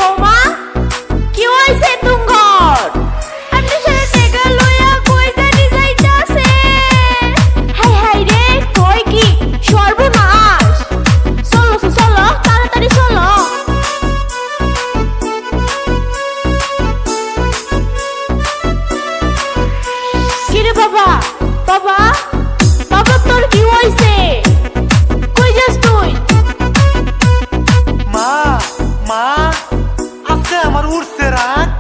বৌমা কি হইছে তুঙ্গর আপনি সাথে টেকা লইয়া কই জানি যাইতাছে হাই হাই রে কই কি সর্বনাশ চলো চলো তাড়াতাড়ি চলো কিরে বাবা বাবা বাবা তোর কি হইছে কই যাস তুই মা মা আজকে আমার উঠছে রাত